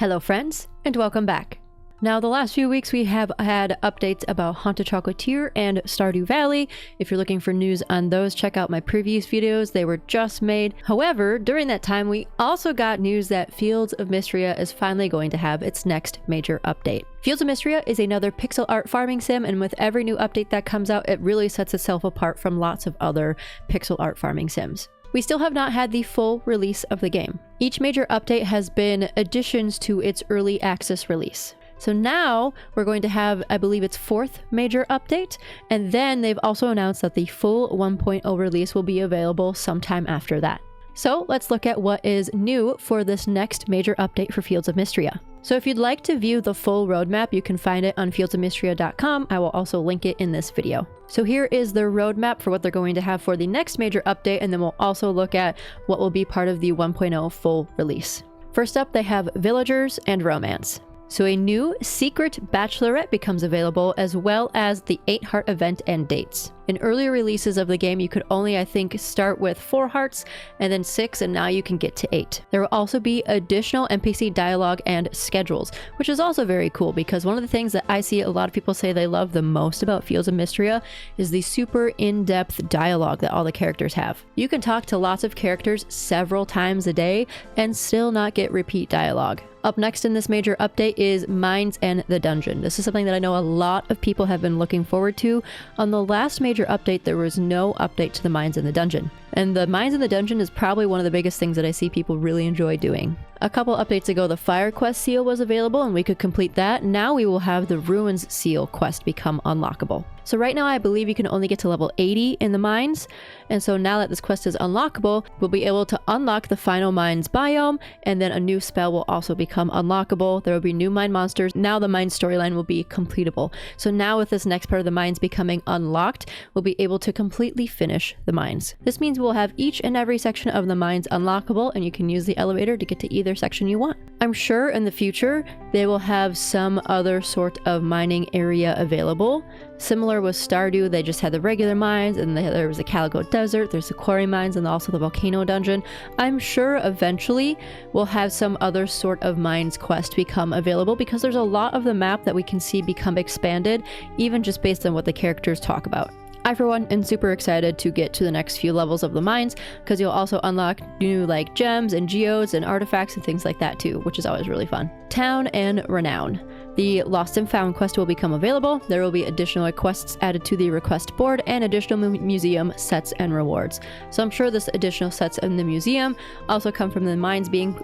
Hello friends, and welcome back. Now the last few weeks we have had updates about Haunted Chocolatier and Stardew Valley. If you're looking for news on those, check out my previous videos, they were just made. However, during that time we also got news that Fields of Mistria is finally going to have its next major update. Fields of Mistria is another pixel art farming sim, and with every new update that comes out, it really sets itself apart from lots of other pixel art farming sims. We still have not had the full release of the game. Each major update has been additions to its early access release. So now we're going to have, I believe its fourth major update, and then they've also announced that the full 1.0 release will be available sometime after that. So let's look at what is new for this next major update for Fields of Mistria. So if you'd like to view the full roadmap, you can find it on fieldsofmistria.com. I will also link it in this video. So here is the roadmap for what they're going to have for the next major update, and then we'll also look at what will be part of the 1.0 full release. First up, they have Villagers and Romance. So a new secret bachelorette becomes available, as well as the 8-heart event and dates. In earlier releases of the game, you could only, I think, start with 4 hearts and then 6, and now you can get to 8. There will also be additional NPC dialogue and schedules, which is also very cool because one of the things that I see a lot of people say they love the most about Fields of Mistria is the super in-depth dialogue that all the characters have. You can talk to lots of characters several times a day and still not get repeat dialogue. Up next in this major update is Mines and the Dungeon. This is something that I know a lot of people have been looking forward to. On the last major update, there was no update to the Mines in the Dungeon. And the Mines in the Dungeon is probably one of the biggest things that I see people really enjoy doing. A couple updates ago, the Fire Quest seal was available and we could complete that. Now we will have the Ruins seal quest become unlockable. So right now I believe you can only get to level 80 in the mines, and so now that this quest is unlockable, we'll be able to unlock the final mines biome, and then a new spell will also become unlockable. There will be new mine monsters. Now the mine storyline will be completable. So now with this next part of the mines becoming unlocked, we'll be able to completely finish the mines. This means we'll have each and every section of the mines unlockable, and you can use the elevator to get to either section you want. I'm sure in the future they will have some other sort of mining area available. Similar with Stardew, they just had the regular mines, and there was a Calico Desert, there's the quarry mines, and also the volcano dungeon. I'm sure eventually we'll have some other sort of mines quest become available, because there's a lot of the map that we can see become expanded, even just based on what the characters talk about. I, for one, am super excited to get to the next few levels of the mines, because you'll also unlock new gems and geodes and artifacts and things like that too, which is always really fun. Town and Renown. The Lost and Found quest will become available. There will be additional quests added to the request board and additional museum sets and rewards. So I'm sure this additional sets in the museum also come from the mines being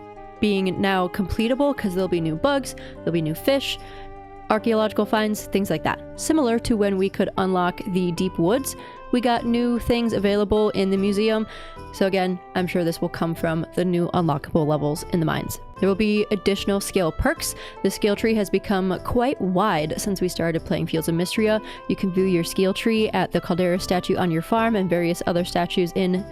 now completable, because there'll be new bugs, there'll be new fish, archaeological finds, things like that. Similar to when we could unlock the deep woods, we got new things available in the museum. So again, I'm sure this will come from the new unlockable levels in the mines. There will be additional skill perks. The skill tree has become quite wide since we started playing Fields of Mistria. You can view your skill tree at the Caldera statue on your farm, and various other statues in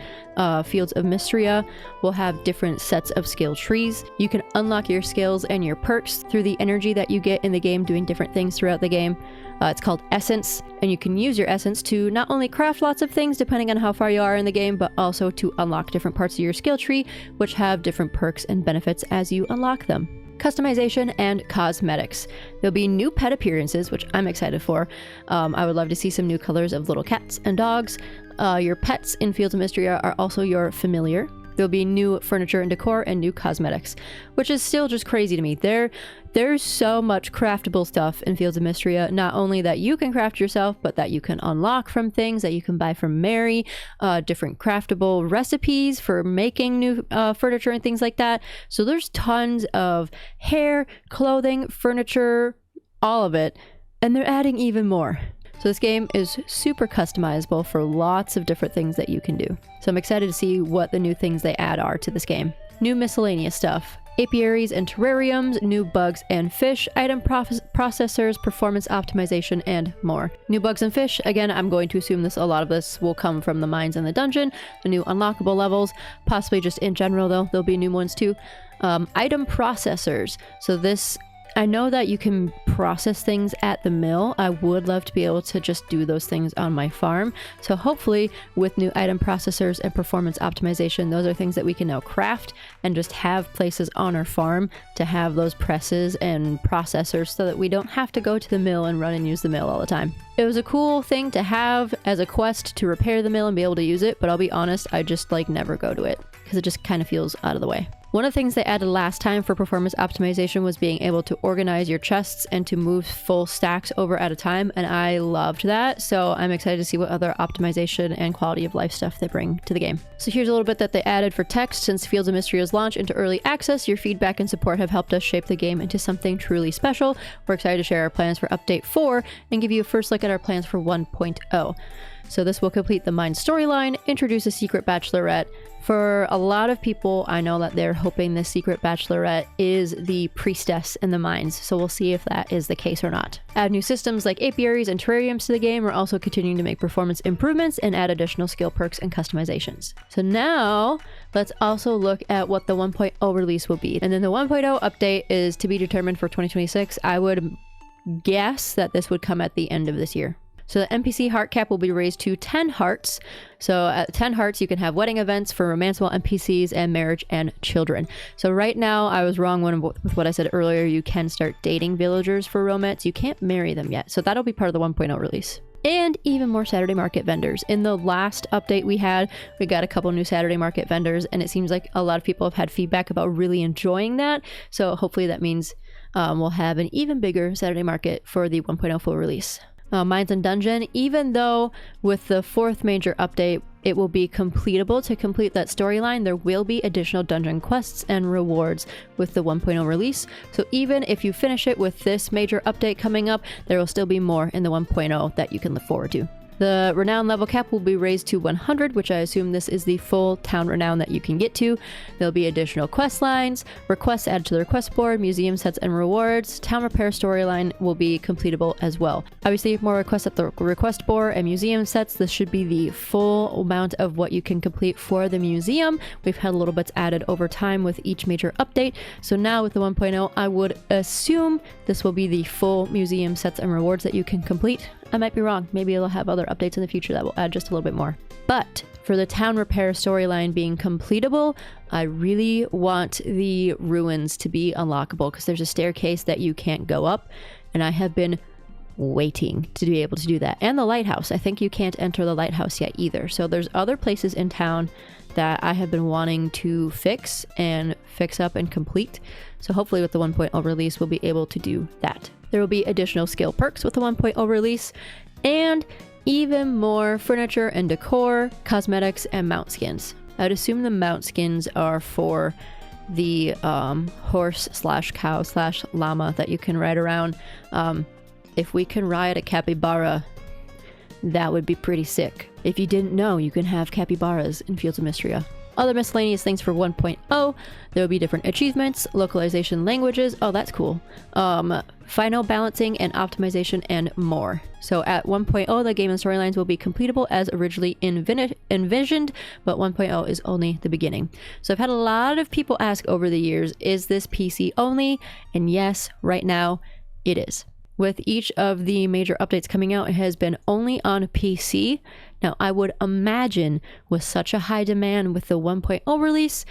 Fields of Mistria will have different sets of skill trees. You can unlock your skills and your perks through the energy that you get in the game doing different things throughout the game. It's called Essence, and you can use your Essence to not only craft lots of things depending on how far you are in the game, but also to unlock different parts of your skill tree, which have different perks and benefits as you unlock them. Customization and cosmetics. There'll be new pet appearances, which I'm excited for. I would love to see some new colors of little cats and dogs. Your pets in Fields of Mistria are also your familiar. There'll be new furniture and decor and new cosmetics, which is still just crazy to me. There's so much craftable stuff in Fields of Mistria, not only that you can craft yourself, but that you can unlock from things that you can buy from Mary, different craftable recipes for making new furniture and things like that. So there's tons of hair, clothing, furniture, all of it, and they're adding even more. So this game is super customizable for lots of different things that you can do. So I'm excited to see what the new things they add are to this game. New miscellaneous stuff. Apiaries and terrariums, new bugs and fish, item processors, performance optimization, and more. New bugs and fish, again, I'm going to assume a lot of this will come from the mines in the dungeon, the new unlockable levels, possibly just in general though, there'll be new ones too. Item processors. So this I know that you can process things at the mill. I would love to be able to just do those things on my farm. So hopefully with new item processors and performance optimization, those are things that we can now craft and just have places on our farm to have those presses and processors so that we don't have to go to the mill and run and use the mill all the time. It was a cool thing to have as a quest to repair the mill and be able to use it, but I'll be honest, I just like never go to it because it just kind of feels out of the way. One of the things they added last time for performance optimization was being able to organize your chests and to move full stacks over at a time, and I loved that. So I'm excited to see what other optimization and quality of life stuff they bring to the game. So here's a little bit that they added for text. Since Fields of Mistria's launch into early access, your feedback and support have helped us shape the game into something truly special. We're excited to share our plans for Update 4 and give you a first look at our plans for 1.0. So this will complete the Mine storyline, introduce a secret bachelorette. For a lot of people, I know that they're hoping the secret bachelorette is the priestess in the mines, so we'll see if that is the case or not. Add new systems like apiaries and terrariums to the game. We're also continuing to make performance improvements and add additional skill perks and customizations. So now, let's also look at what the 1.0 release will be. And then the 1.0 update is to be determined for 2026. I would guess that this would come at the end of this year. So the NPC heart cap will be raised to 10 hearts. So at 10 hearts, you can have wedding events for romanceable NPCs and marriage and children. So right now, I was wrong with what I said earlier. You can start dating villagers for romance. You can't marry them yet. So that'll be part of the 1.0 release. And even more Saturday Market vendors. In the last update we got a couple new Saturday Market vendors, and it seems like a lot of people have had feedback about really enjoying that. So hopefully that means we'll have an even bigger Saturday Market for the 1.0 full release. Mines and Dungeon, even though with the 4th major update, it will be completable. To complete that storyline, there will be additional dungeon quests and rewards with the 1.0 release. So even if you finish it with this major update coming up, there will still be more in the 1.0 that you can look forward to. The renown level cap will be raised to 100, which I assume this is the full town renown that you can get to. There'll be additional quest lines, requests added to the request board, museum sets and rewards. Town repair storyline will be completable as well. Obviously, more requests at the request board and museum sets. This should be the full amount of what you can complete for the museum. We've had little bits added over time with each major update. So now with the 1.0, I would assume this will be the full museum sets and rewards that you can complete. I might be wrong. Maybe it'll have other updates in the future that will add just a little bit more. But for the town repair storyline being completable, I really want the ruins to be unlockable because there's a staircase that you can't go up, and I have been waiting to be able to do that. And the lighthouse. I think you can't enter the lighthouse yet either. So there's other places in town that I have been wanting to fix up and complete. So hopefully with the 1.0 release, we'll be able to do that. There will be additional skill perks with the 1.0 release, and even more furniture and decor, cosmetics, and mount skins. I'd assume the mount skins are for the horse/cow/llama that you can ride around. If we can ride a capybara, that would be pretty sick. If you didn't know, you can have capybaras in Fields of Mistria. Other miscellaneous things for 1.0, there will be different achievements, localization languages, oh that's cool, final balancing and optimization, and more. So at 1.0, the game and storylines will be completable as originally envisioned, but 1.0 is only the beginning. So I've had a lot of people ask over the years, is this PC only? And yes, right now it is. With each of the major updates coming out, it has been only on PC. Now, I would imagine with such a high demand with the 1.0 release,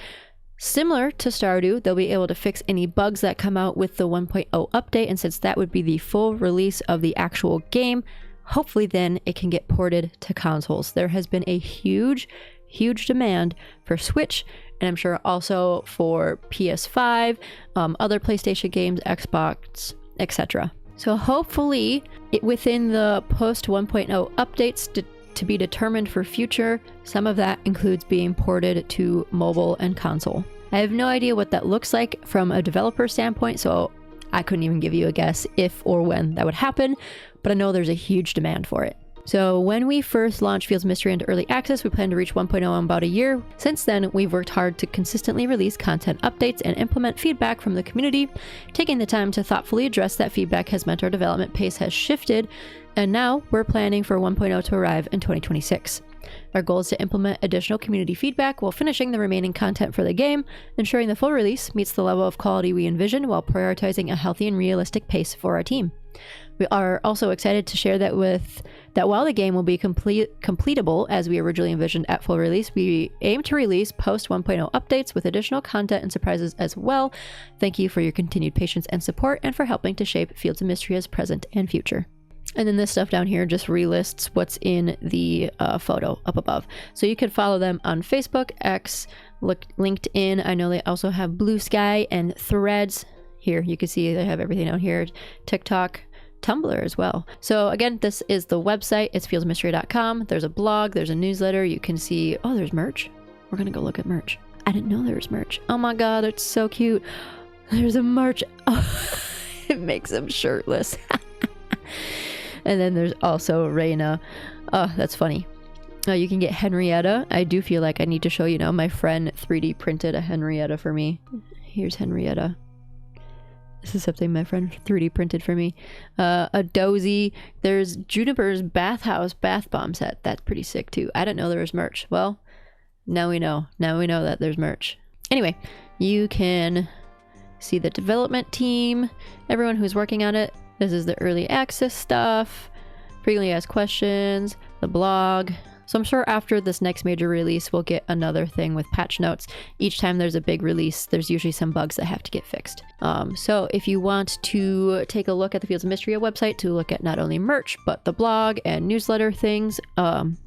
similar to Stardew, they'll be able to fix any bugs that come out with the 1.0 update. And since that would be the full release of the actual game, hopefully then it can get ported to consoles. There has been a huge demand for Switch, and I'm sure also for PS5, other PlayStation games, Xbox, etc. So hopefully, within the post 1.0 updates to be determined for future, some of that includes being ported to mobile and console. I have no idea what that looks like from a developer standpoint, so I couldn't even give you a guess if or when that would happen, but I know there's a huge demand for it. So when we first launched Fields of Mistria into early access, we plan to reach 1.0 in about a year. Since then, we've worked hard to consistently release content updates and implement feedback from the community. Taking the time to thoughtfully address that feedback has meant our development pace has shifted, and now we're planning for 1.0 to arrive in 2026. Our goal is to implement additional community feedback while finishing the remaining content for the game, ensuring the full release meets the level of quality we envision while prioritizing a healthy and realistic pace for our team. We are also excited to share that while the game will be completable as we originally envisioned at full release, we aim to release post 1.0 updates with additional content and surprises as well. Thank you for your continued patience and support, and for helping to shape Fields of Mistria's present and future. And then this stuff down here just relists what's in the photo up above. So you could follow them on Facebook, X, LinkedIn. I know they also have Blue Sky and Threads. Here you can see they have everything down here. TikTok, Tumblr as well. So again, this is the website. It's fieldsofmistria.com. There's a blog, there's a newsletter. You can see, oh, there's merch. We're gonna go look at merch. I didn't know there was merch. Oh my God, it's so cute. There's a merch. Oh, it makes them shirtless. And then there's also Reina. Oh, that's funny. You can get Henrietta. I do feel like I need to show you now. My friend 3D printed a Henrietta for me. Here's Henrietta. This is something my friend 3D printed for me. A dozy. There's Juniper's bathhouse bath bomb set. That's pretty sick too. I didn't know there was merch. Well, now we know. Now we know that there's merch. Anyway, you can see the development team, everyone who's working on it. This is the early access stuff, frequently asked questions, the blog. So I'm sure after this next major release, we'll get another thing with patch notes. Each time there's a big release, there's usually some bugs that have to get fixed. So if you want to take a look at the Fields of Mistria website to look at not only merch, but the blog and newsletter things,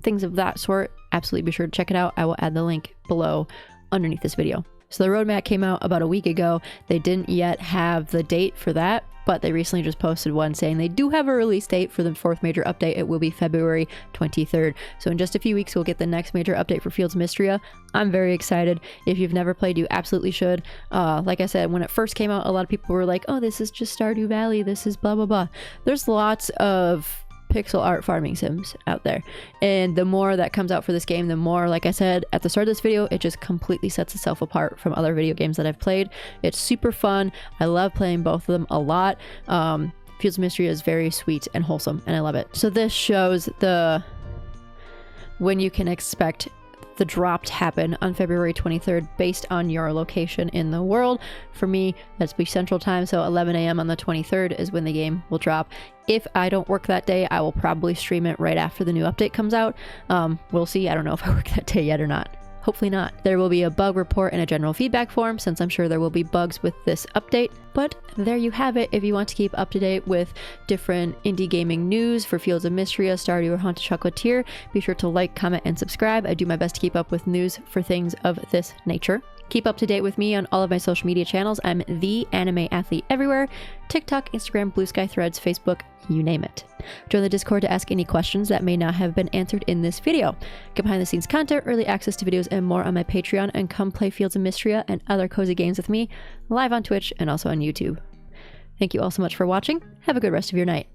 things of that sort, absolutely be sure to check it out. I will add the link below underneath this video. So the roadmap came out about a week ago. They didn't yet have the date for that, but they recently just posted one saying they do have a release date for the 4th major update. It will be February 23rd. So in just a few weeks, we'll get the next major update for Fields of Mistria. I'm very excited. If you've never played, you absolutely should. Like I said, when it first came out, a lot of people were like, oh, this is just Stardew Valley. This is blah, blah, blah. There's lots of pixel art farming sims out there, and the more that comes out for this game, the more, like I said at the start of this video, it just completely sets itself apart from other video games that I've played. It's super fun. I love playing both of them a lot. Fields of Mistria is very sweet and wholesome, and I love it. So this shows when you can expect the drop to happen on February 23rd based on your location in the world. For me, that's be Central Time, so 11 a.m. on the 23rd is when the game will drop. If I don't work that day, I will probably stream it right after the new update comes out. We'll see. I don't know if I work that day yet or not. Hopefully not. There will be a bug report and a general feedback form, since I'm sure there will be bugs with this update. But there you have it. If you want to keep up to date with different indie gaming news for Fields of Mistria, Stardew, or Haunted Chocolatier, be sure to like, comment, and subscribe. I do my best to keep up with news for things of this nature. Keep up to date with me on all of my social media channels. I'm the Anime Athlete everywhere. TikTok, Instagram, Blue Sky, Threads, Facebook, you name it. Join the Discord to ask any questions that may not have been answered in this video. Get behind the scenes content, early access to videos, and more on my Patreon, and come play Fields of Mistria and other cozy games with me live on Twitch and also on YouTube. Thank you all so much for watching. Have a good rest of your night.